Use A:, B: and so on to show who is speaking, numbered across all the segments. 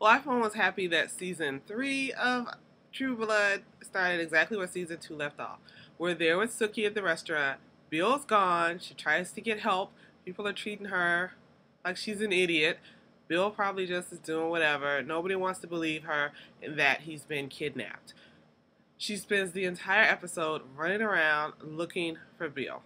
A: Well, everyone was happy that season 3 of True Blood started exactly where season 2 left off. We're there with Suki at the restaurant. Bill's gone. She tries to get help. People are treating her like she's an idiot. Bill probably just is doing whatever. Nobody wants to believe her in that he's been kidnapped. She spends the entire episode running around looking for Bill.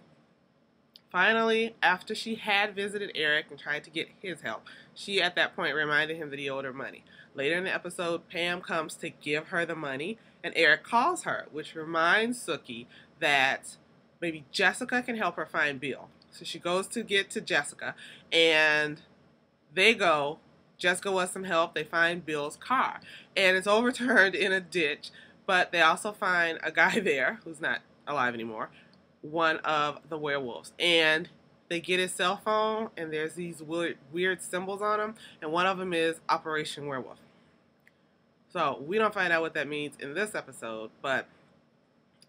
A: Finally, after she had visited Eric and tried to get his help, she at that point reminded him that he owed her money. Later in the episode, Pam comes to give her the money, and Eric calls her, which reminds Suki that maybe Jessica can help her find Bill. So she goes to get to Jessica, and they go. Jessica wants some help. They find Bill's car, and it's overturned in a ditch, but they also find a guy there who's not alive anymore, one of the werewolves, and they get his cell phone, and there's these weird symbols on him, and one of them is Operation Werewolf. So we don't find out what that means in this episode, but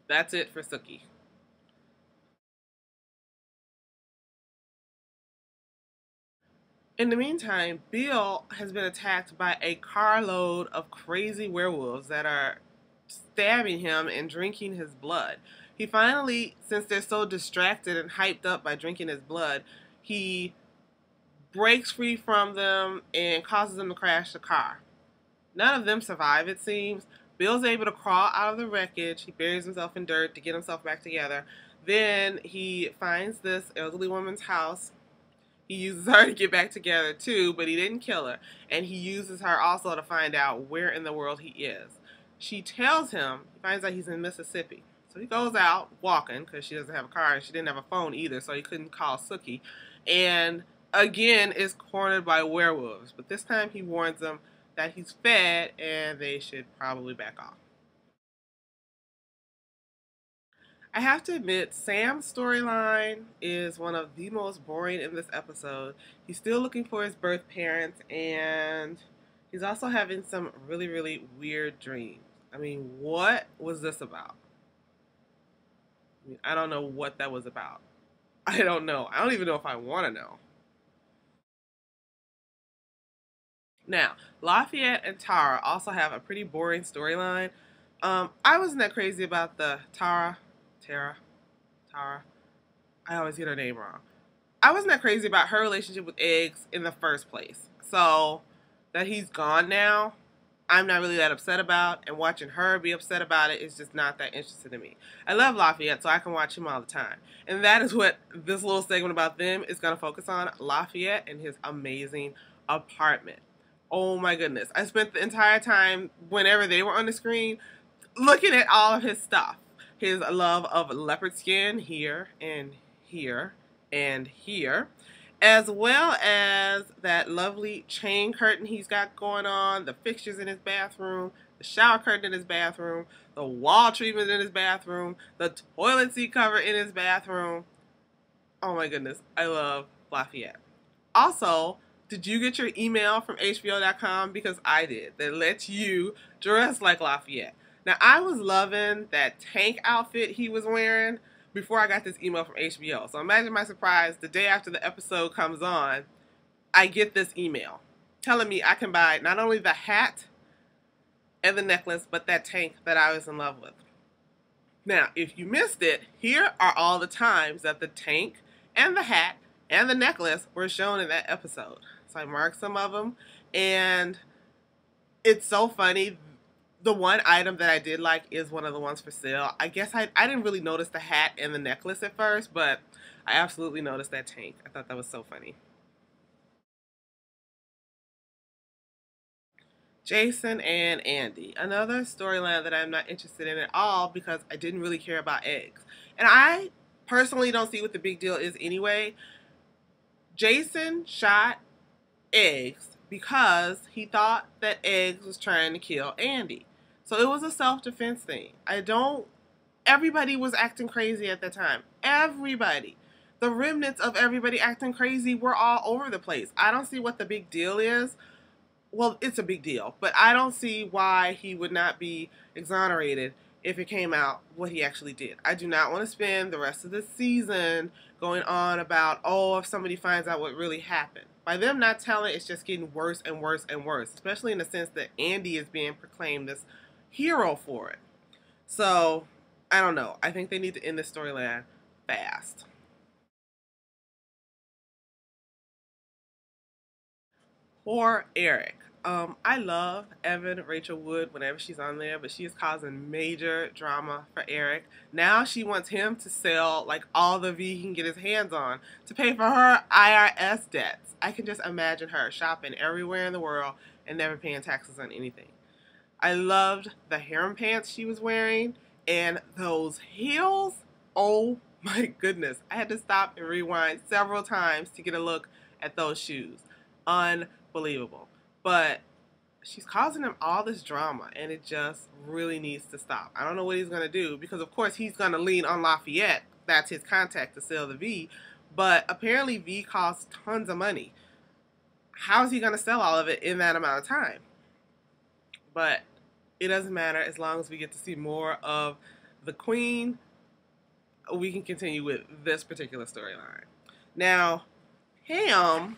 A: that's it for Suki. In the meantime, Bill has been attacked by a carload of crazy werewolves that are stabbing him and drinking his blood. He finally, since they're so distracted and hyped up by drinking his blood, he breaks free from them and causes them to crash the car. None of them survive, it seems. Bill's able to crawl out of the wreckage. He buries himself in dirt to get himself back together. Then he finds this elderly woman's house. He uses her to get back together too, but he didn't kill her. And he uses her also to find out where in the world he is. She tells him, he finds out he's in Mississippi. So he goes out walking because she doesn't have a car and she didn't have a phone either, so he couldn't call Suki. And again is cornered by werewolves. But this time he warns them that he's fed and they should probably back off. I have to admit, Sam's storyline is one of the most boring in this episode. He's still looking for his birth parents, and he's also having some really, really weird dreams. I mean, what was this about? I don't know what that was about. I don't know. I don't even know if I want to know. Now, Lafayette and Tara also have a pretty boring storyline. I wasn't that crazy about the Tara. I always get her name wrong. I wasn't that crazy about her relationship with Eggs in the first place. So, that he's gone now, I'm not really that upset about, and watching her be upset about it is just not that interesting to me. I love Lafayette, so I can watch him all the time. And that is what this little segment about them is going to focus on, Lafayette and his amazing apartment. Oh my goodness. I spent the entire time, whenever they were on the screen, looking at all of his stuff. His love of leopard skin here and here and here, as well as that lovely chain curtain he's got going on, the fixtures in his bathroom, the shower curtain in his bathroom, the wall treatment in his bathroom, the toilet seat cover in his bathroom. Oh my goodness, I love Lafayette. Also, did you get your email from HBO.com? Because I did. That lets you dress like Lafayette. Now, I was loving that tank outfit he was wearing before I got this email from HBO. So imagine my surprise the day after the episode comes on, I get this email telling me I can buy not only the hat and the necklace, but that tank that I was in love with. Now, if you missed it, here are all the times that the tank and the hat and the necklace were shown in that episode. So I marked some of them, and it's so funny. The one item that I did like is one of the ones for sale. I guess I didn't really notice the hat and the necklace at first, but I absolutely noticed that tank. I thought that was so funny. Jason and Andy. Another storyline that I'm not interested in at all because I didn't really care about Eggs. And I personally don't see what the big deal is anyway. Jason shot Eggs because he thought that Eggs was trying to kill Andy. So it was a self-defense thing. Everybody was acting crazy at the time. Everybody. The remnants of everybody acting crazy were all over the place. I don't see what the big deal is. Well, it's a big deal, but I don't see why he would not be exonerated if it came out what he actually did. I do not want to spend the rest of the season going on about, oh, if somebody finds out what really happened. By them not telling, it's just getting worse and worse and worse, especially in the sense that Andy is being proclaimed this hero for it. So, I don't know. I think they need to end this storyline fast. Or Eric. I love Evan Rachel Wood whenever she's on there, but she is causing major drama for Eric. Now she wants him to sell like all the V he can get his hands on to pay for her IRS debts. I can just imagine her shopping everywhere in the world and never paying taxes on anything. I loved the harem pants she was wearing and those heels. Oh my goodness. I had to stop and rewind several times to get a look at those shoes. Unbelievable. But she's causing him all this drama, and it just really needs to stop. I don't know what he's going to do because, of course, he's going to lean on Lafayette. That's his contact to sell the V. But apparently V costs tons of money. How is he going to sell all of it in that amount of time? But it doesn't matter as long as we get to see more of the Queen. We can continue with this particular storyline. Now, Ham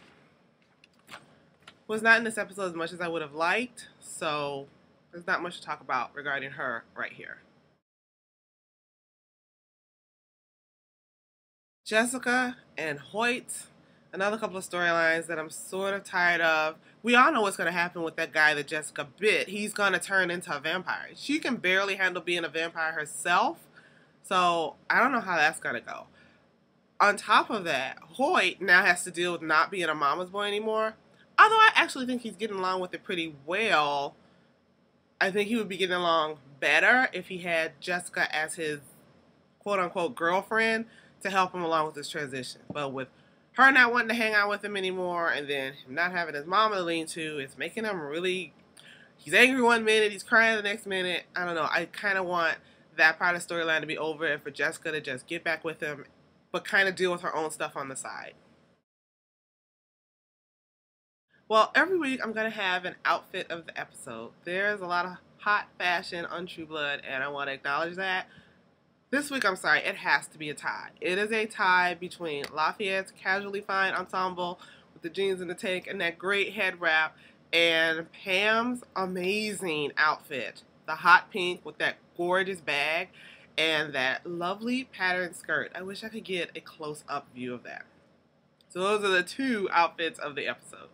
A: was not in this episode as much as I would have liked, so there's not much to talk about regarding her right here. Jessica and Hoyt, another couple of storylines that I'm sort of tired of. We all know what's going to happen with that guy that Jessica bit. He's going to turn into a vampire. She can barely handle being a vampire herself, so I don't know how that's going to go. On top of that, Hoyt now has to deal with not being a mama's boy anymore. Although I actually think he's getting along with it pretty well. I think he would be getting along better if he had Jessica as his quote-unquote girlfriend to help him along with this transition. But with her not wanting to hang out with him anymore and then him not having his mama to lean to, it's making him really... He's angry one minute, he's crying the next minute. I don't know. I kind of want that part of the storyline to be over and for Jessica to just get back with him but kind of deal with her own stuff on the side. Well, every week I'm going to have an outfit of the episode. There's a lot of hot fashion on True Blood, and I want to acknowledge that. This week, I'm sorry, it has to be a tie. It is a tie between Lafayette's casually fine ensemble with the jeans and the tank and that great head wrap, and Pam's amazing outfit. The hot pink with that gorgeous bag and that lovely patterned skirt. I wish I could get a close-up view of that. So those are the two outfits of the episode.